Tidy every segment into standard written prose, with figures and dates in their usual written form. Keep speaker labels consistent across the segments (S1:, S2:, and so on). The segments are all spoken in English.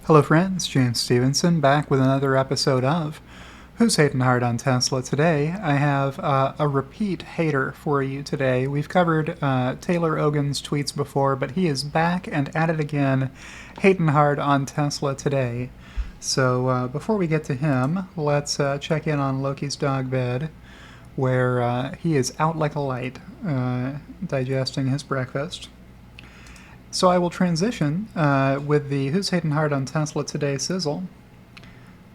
S1: Hello friends, James Stevenson back with another episode of Who's Hating Hard on Tesla. Today I have a repeat hater for you today. We've covered Taylor Ogan's tweets before, but he is back and at it again, hating hard on Tesla today. So before we get to him, let's check in on Loki's dog bed, where he is out like a light, digesting his breakfast. So I will transition with the Who's Hating Hard on Tesla Today sizzle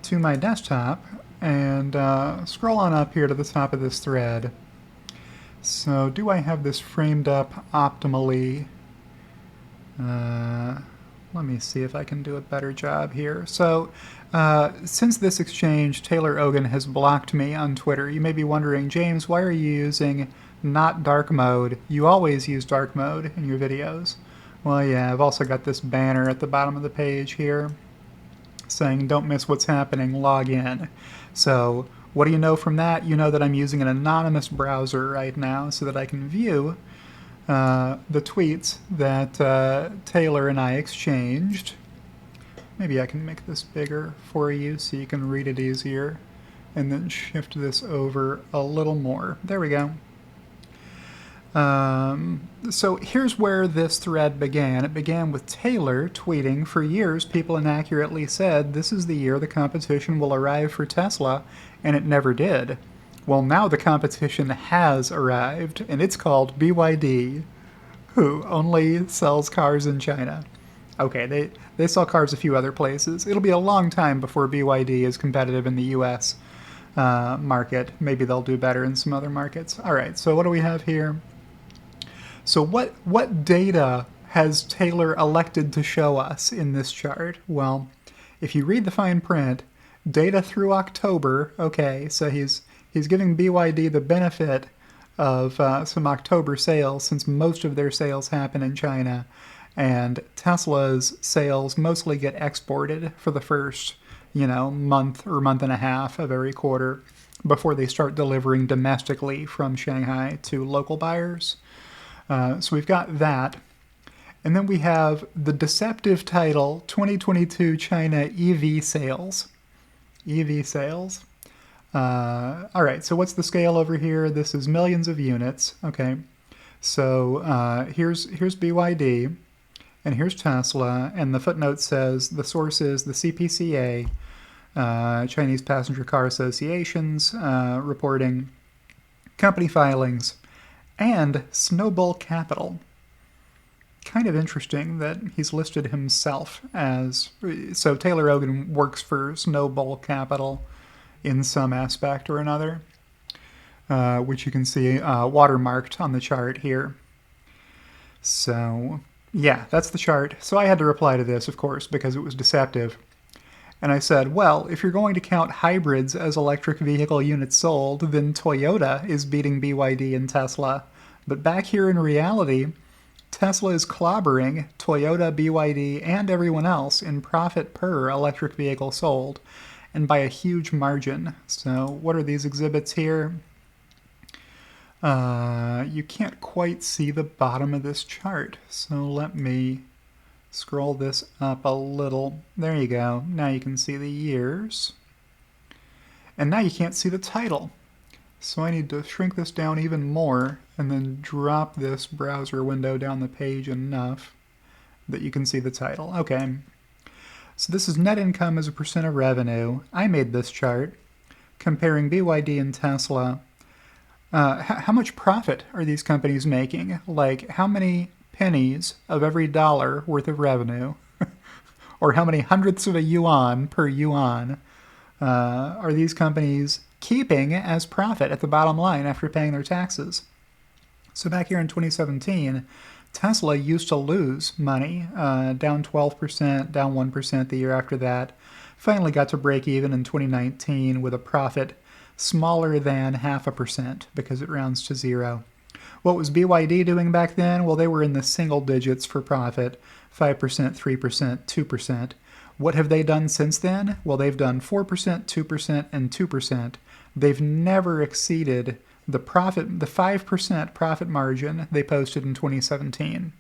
S1: to my desktop and scroll on up here to the top of this thread. So do I have this framed up optimally? Let me see if I can do a better job here. So since this exchange, Taylor Ogan has blocked me on Twitter. You may be wondering, James, why are you using not dark mode? You always use dark mode in your videos. Well, yeah, I've also got this banner at the bottom of the page here saying, don't miss what's happening, log in. So what do you know from that? You know that I'm using an anonymous browser right now so that I can view the tweets that Taylor and I exchanged. Maybe I can make this bigger for you so you can read it easier, and then shift this over a little more. There we go. So here's where this thread began. It began with Taylor tweeting, "For years, people inaccurately said this is the year the competition will arrive for Tesla, and it never did. Well, now the competition has arrived, and it's called BYD, who only sells cars in China." Okay, they sell cars a few other places. It'll be a long time before BYD is competitive in the U.S. Market. Maybe they'll do better in some other markets. All right, so what do we have here? So what data has Taylor elected to show us in this chart? Well, if you read the fine print, data through October, okay, so he's giving BYD the benefit of some October sales, since most of their sales happen in China, and Tesla's sales mostly get exported for the first, month or month and a half of every quarter before they start delivering domestically from Shanghai to local buyers. So we've got that. And then we have the deceptive title, 2022 China EV sales. EV sales. All right, so what's the scale over here? This is millions of units. Okay, so here's BYD, and here's Tesla, and the footnote says the source is the CPCA, Chinese Passenger Car Associations, reporting company filings, and Snowball Capital. Kind of interesting that he's listed himself as... So Taylor Ogan works for Snowball Capital in some aspect or another, which you can see watermarked on the chart here. So, yeah, that's the chart. So I had to reply to this, of course, because it was deceptive. And I said, well, if you're going to count hybrids as electric vehicle units sold, then Toyota is beating BYD and Tesla. But back here in reality, Tesla is clobbering Toyota, BYD, and everyone else in profit per electric vehicle sold, and by a huge margin. So what are these exhibits here? You can't quite see the bottom of this chart, so let me scroll this up a little. There you go. Now you can see the years. And now you can't see the title. So I need to shrink this down even more and then drop this browser window down the page enough that you can see the title. Okay. So this is net income as a percent of revenue. I made this chart comparing BYD and Tesla. How much profit are these companies making? Like, how many pennies of every dollar worth of revenue, or how many hundredths of a yuan per yuan are these companies keeping as profit at the bottom line after paying their taxes? So back here in 2017, Tesla used to lose money, down 12%, down 1% the year after that. Finally got to break even in 2019 with a profit smaller than 0.5% because it rounds to zero. What was BYD doing back then? Well, they were in the single digits for profit, 5%, 3%, 2%. What have they done since then? Well, they've done 4%, 2%, and 2%. They've never exceeded the 5% profit margin they posted in 2017.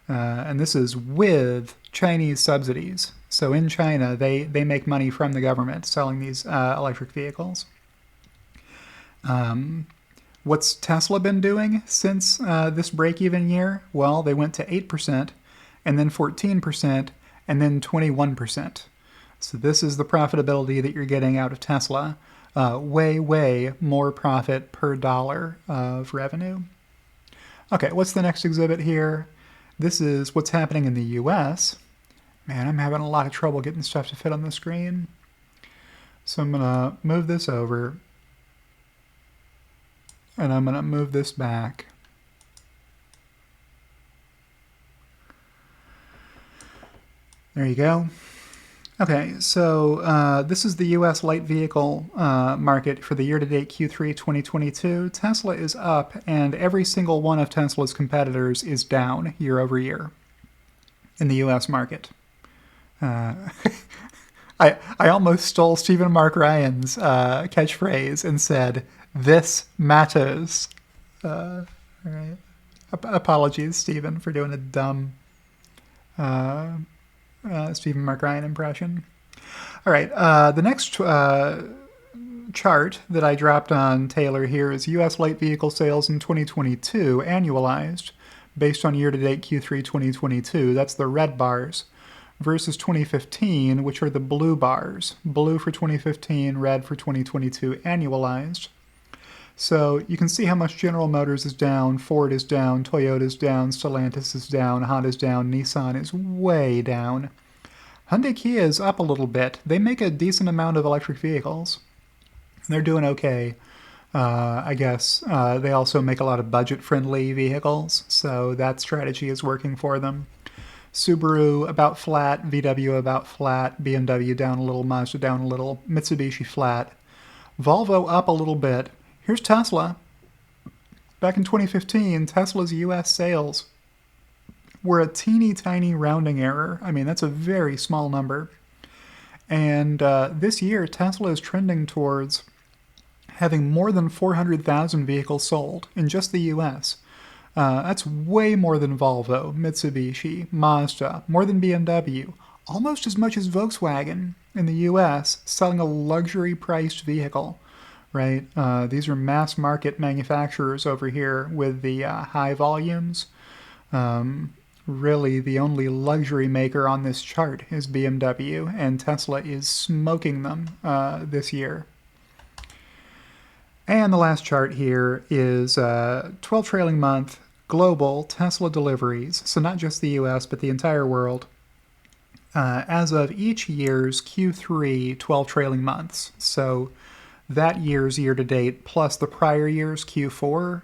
S1: And this is with Chinese subsidies. So in China, they make money from the government selling these electric vehicles. What's Tesla been doing since this break-even year? Well, they went to 8%, and then 14%, and then 21%. So this is the profitability that you're getting out of Tesla. Way, way more profit per dollar of revenue. Okay, what's the next exhibit here? This is what's happening in the US. Man, I'm having a lot of trouble getting stuff to fit on the screen. So I'm going to move this over. And I'm going to move this back. There you go. Okay, so this is the U.S. light vehicle market for the year-to-date Q3 2022. Tesla is up, and every single one of Tesla's competitors is down year over year in the U.S. market. I almost stole Stephen Mark Ryan's catchphrase and said, "This matters." All right. Apologies, Stephen, for doing a dumb Stephen Mark Ryan impression. All right. The next chart that I dropped on Taylor here is U.S. light vehicle sales in 2022 annualized based on year-to-date Q3 2022. That's the red bars. Versus 2015, which are the blue bars. Blue for 2015, red for 2022 annualized. So you can see how much General Motors is down, Ford is down, Toyota is down, Stellantis is down, Honda is down, Nissan is way down. Hyundai Kia is up a little bit. They make a decent amount of electric vehicles. They're doing okay. I guess they also make a lot of budget-friendly vehicles, so that strategy is working for them. Subaru about flat, VW about flat, BMW down a little, Mazda down a little, Mitsubishi flat. Volvo up a little bit. Here's Tesla. Back in 2015, Tesla's US sales were a teeny tiny rounding error. I mean, that's a very small number. And this year, Tesla is trending towards having more than 400,000 vehicles sold in just the US. That's way more than Volvo, Mitsubishi, Mazda, more than BMW, almost as much as Volkswagen in the US selling a luxury-priced vehicle, right? These are mass market manufacturers over here with the high volumes. Really, the only luxury maker on this chart is BMW, and Tesla is smoking them this year. And the last chart here is 12 trailing month global Tesla deliveries, so not just the US, but the entire world, as of each year's Q3 12 trailing months. So that year's year-to-date plus the prior year's Q4.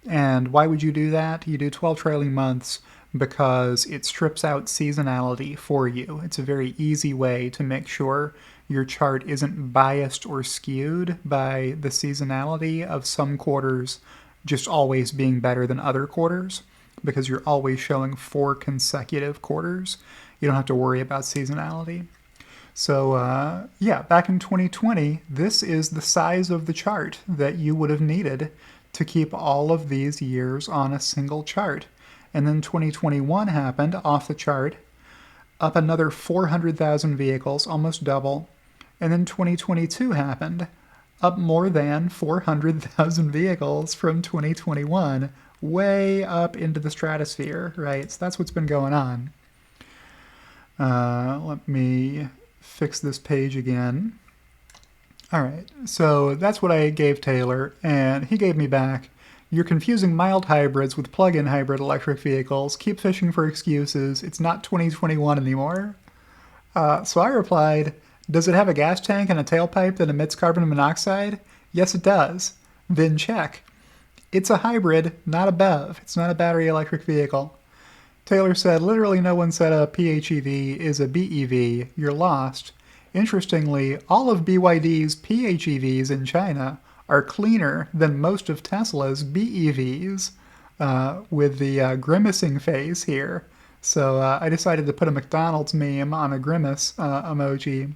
S1: And why would you do that? You do 12 trailing months because it strips out seasonality for you. It's a very easy way to make sure your chart isn't biased or skewed by the seasonality of some quarters just always being better than other quarters, because you're always showing 4 consecutive quarters. You don't have to worry about seasonality. So yeah, back in 2020, this is the size of the chart that you would have needed to keep all of these years on a single chart. And then 2021 happened, off the chart, up another 400,000 vehicles, almost double. And then 2022 happened, up more than 400,000 vehicles from 2021, way up into the stratosphere, right? So that's what's been going on. Let me fix this page again. All right, so that's what I gave Taylor, and he gave me back, "You're confusing mild hybrids with plug-in hybrid electric vehicles. Keep fishing for excuses. It's not 2021 anymore." So I replied, "Does it have a gas tank and a tailpipe that emits carbon monoxide? Yes, it does. Then check. It's a hybrid, not a BEV. It's not a battery electric vehicle." Taylor said, "Literally no one said a PHEV is a BEV. You're lost. Interestingly, all of BYD's PHEVs in China are cleaner than most of Tesla's BEVs," with the grimacing face here. So I decided to put a McDonald's meme on a grimace emoji.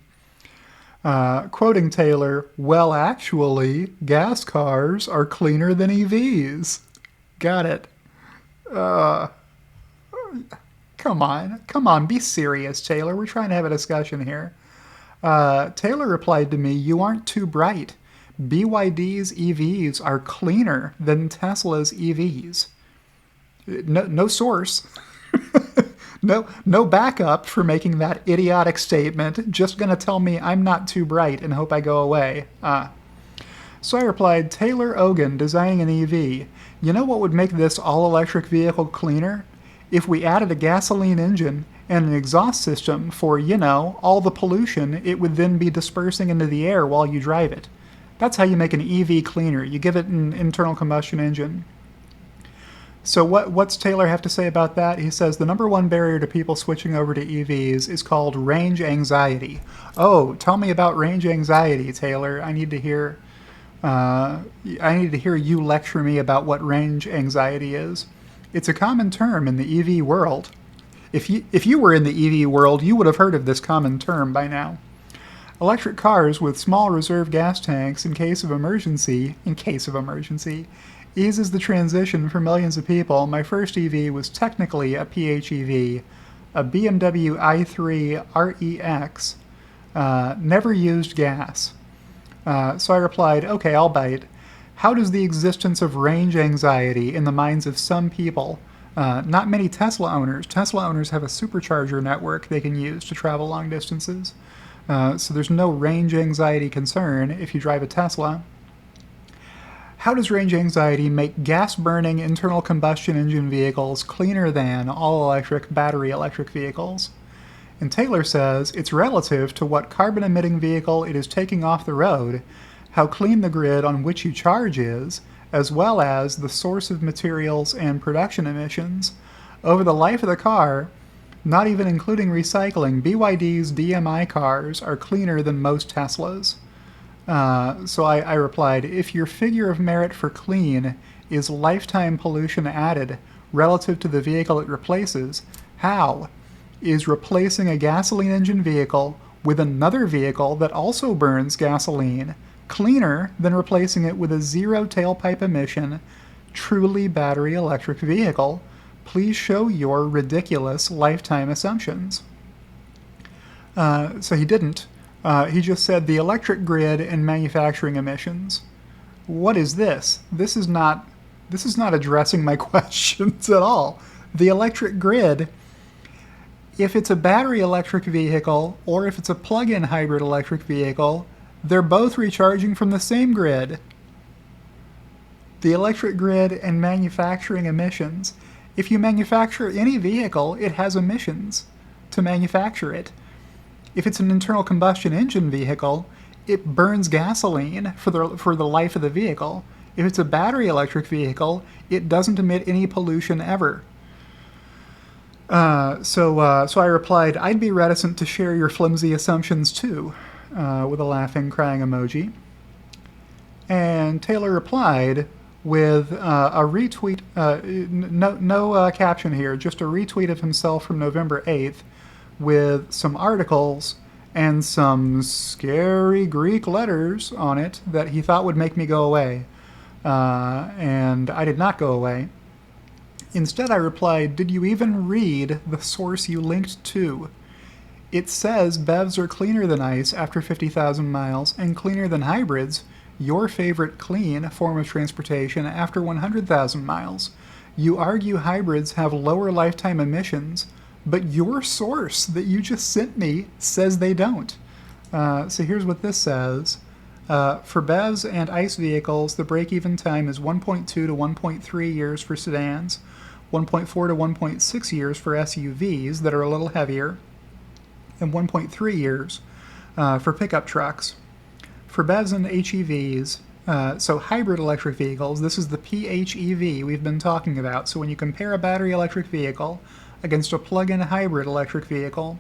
S1: Quoting Taylor, "Well, actually, gas cars are cleaner than EVs." Got it. Come on, be serious, Taylor. We're trying to have a discussion here. Taylor replied to me, you aren't too bright. BYD's EVs are cleaner than Tesla's EVs. No source. No backup for making that idiotic statement. Just gonna tell me I'm not too bright and hope I go away. So I replied, Taylor Ogan designing an EV. You know what would make this all-electric vehicle cleaner? If we added a gasoline engine and an exhaust system for, all the pollution it would then be dispersing into the air while you drive it. That's how you make an EV cleaner. You give it an internal combustion engine. So what's Taylor have to say about that? He says the number one barrier to people switching over to EVs is called range anxiety. Oh, tell me about range anxiety, Taylor. I need to hear you lecture me about what range anxiety is. It's a common term in the EV world. If you were in the EV world, you would have heard of this common term by now. Electric cars with small reserve gas tanks in case of emergency, eases the transition for millions of people. My first EV was technically a PHEV, a BMW i3 REX, never used gas. So I replied, okay, I'll bite. How does the existence of range anxiety in the minds of some people, not many Tesla owners have a supercharger network they can use to travel long distances, so there's no range anxiety concern if you drive a Tesla. How does range anxiety make gas-burning internal combustion engine vehicles cleaner than all-electric battery electric vehicles? And Taylor says it's relative to what carbon-emitting vehicle it is taking off the road, how clean the grid on which you charge is, as well as the source of materials and production emissions. Over the life of the car, not even including recycling, BYD's DMI cars are cleaner than most Teslas. So I replied, if your figure of merit for clean is lifetime pollution added relative to the vehicle it replaces, how is replacing a gasoline engine vehicle with another vehicle that also burns gasoline cleaner than replacing it with a zero tailpipe emission, truly battery electric vehicle? Please show your ridiculous lifetime assumptions. So he didn't. He just said the electric grid and manufacturing emissions. What is this? This is not addressing my questions at all. The electric grid, if it's a battery electric vehicle or if it's a plug-in hybrid electric vehicle, they're both recharging from the same grid. The electric grid and manufacturing emissions. If you manufacture any vehicle, it has emissions to manufacture it. If it's an internal combustion engine vehicle, it burns gasoline for the life of the vehicle. If it's a battery electric vehicle, it doesn't emit any pollution ever. So I replied, I'd be reticent to share your flimsy assumptions too, with a laughing, crying emoji. And Taylor replied with a retweet, no caption here, just a retweet of himself from November 8th with some articles and some scary Greek letters on it that he thought would make me go away. And I did not go away. Instead, I replied, did you even read the source you linked to? It says BEVs are cleaner than ICE after 50,000 miles and cleaner than hybrids, your favorite clean form of transportation, after 100,000 miles. You argue hybrids have lower lifetime emissions, but your source that you just sent me says they don't. So here's what this says. For BEVs and ICE vehicles, the break-even time is 1.2 to 1.3 years for sedans, 1.4 to 1.6 years for SUVs that are a little heavier, and 1.3 years for pickup trucks. For BEVs and HEVs, so hybrid electric vehicles, this is the PHEV we've been talking about. So when you compare a battery electric vehicle against a plug-in hybrid electric vehicle,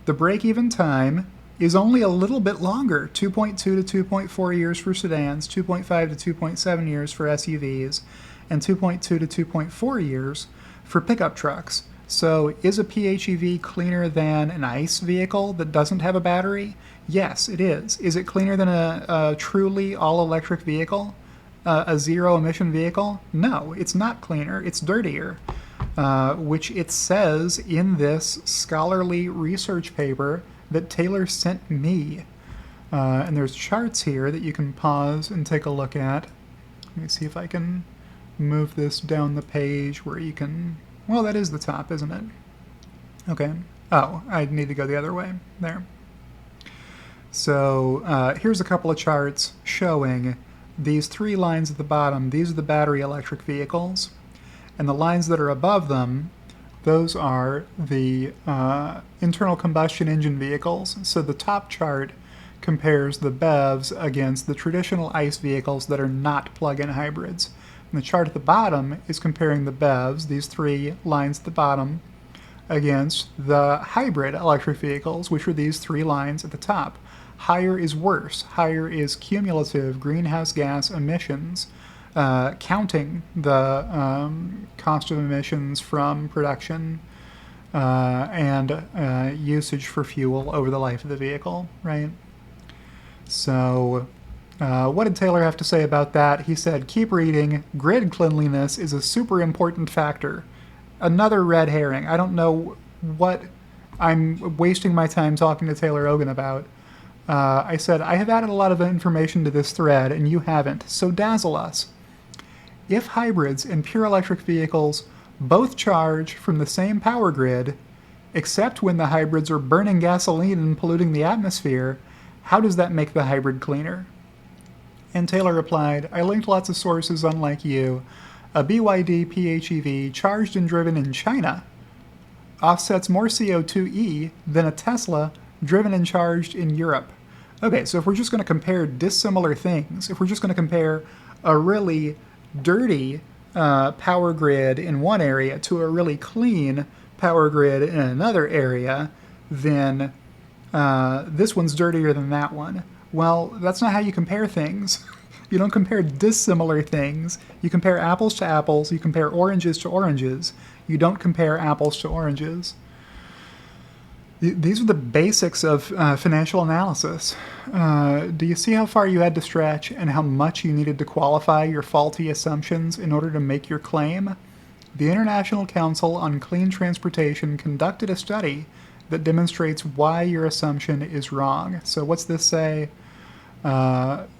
S1: the break-even time is only a little bit longer, 2.2 to 2.4 years for sedans, 2.5 to 2.7 years for SUVs, and 2.2 to 2.4 years for pickup trucks. So is a PHEV cleaner than an ICE vehicle that doesn't have a battery? Yes, it is. Is it cleaner than a truly all-electric vehicle? A zero-emission vehicle? No, it's not cleaner. It's dirtier. which it says in this scholarly research paper that Taylor sent me. And there's charts here that you can pause and take a look at. Let me see if I can move this down the page where you can... Well, that is the top, isn't it? Okay. Oh, I need to go the other way. There. So here's a couple of charts showing these three lines at the bottom. These are the battery electric vehicles. And the lines that are above them, those are the internal combustion engine vehicles. So the top chart compares the BEVs against the traditional ICE vehicles that are not plug-in hybrids. And the chart at the bottom is comparing the BEVs, these three lines at the bottom, against the hybrid electric vehicles, which are these three lines at the top. Higher is worse. Higher is cumulative greenhouse gas emissions, counting the cost of emissions from production and usage for fuel over the life of the vehicle, right? So what did Taylor have to say about that? He said, keep reading. Grid cleanliness is a super important factor. Another red herring. I don't know what I'm wasting my time talking to Taylor Ogan about. I said, I have added a lot of information to this thread, and you haven't, so dazzle us. If hybrids and pure electric vehicles both charge from the same power grid, except when the hybrids are burning gasoline and polluting the atmosphere, how does that make the hybrid cleaner? And Taylor replied, I linked lots of sources unlike you. A BYD PHEV charged and driven in China offsets more CO2e than a Tesla driven and charged in Europe. Okay, so if we're just going to compare dissimilar things, if we're just going to compare a really dirty power grid in one area to a really clean power grid in another area, then this one's dirtier than that one. Well, that's not how you compare things. You don't compare dissimilar things. You compare apples to apples. You compare oranges to oranges. You don't compare apples to oranges. These are the basics of financial analysis. Do you see how far you had to stretch and how much you needed to qualify your faulty assumptions in order to make your claim? The International Council on Clean Transportation conducted a study that demonstrates why your assumption is wrong. So what's this say?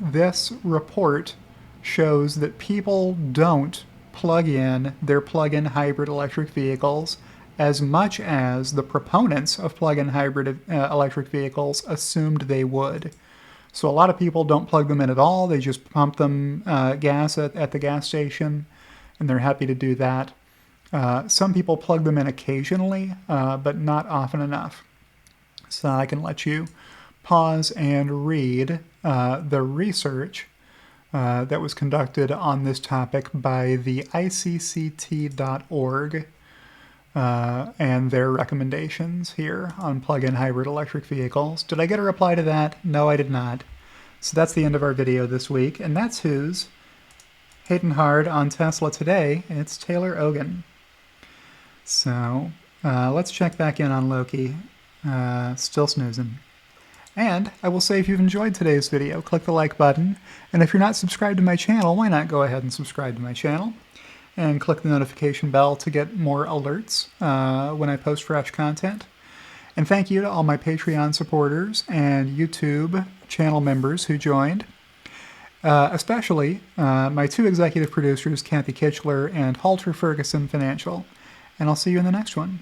S1: This report shows that people don't plug in their plug-in hybrid electric vehicles as much as the proponents of plug-in hybrid electric vehicles assumed they would. So a lot of people don't plug them in at all. They just pump them gas at the gas station, and they're happy to do that. Some people plug them in occasionally, but not often enough. So I can let you pause and read the research that was conducted on this topic by the ICCT.org and their recommendations here on plug-in hybrid electric vehicles. Did I get a reply to that? No, I did not. So that's the end of our video this week, and that's who's hitting hard on Tesla today. It's Taylor Ogan. So let's check back in on Loki. Still snoozing. And I will say, if you've enjoyed today's video, click the like button. And if you're not subscribed to my channel, why not go ahead and subscribe to my channel? And click the notification bell to get more alerts when I post fresh content. And thank you to all my Patreon supporters and YouTube channel members who joined. Especially my two executive producers, Kathy Kitchler and Halter Ferguson Financial. And I'll see you in the next one.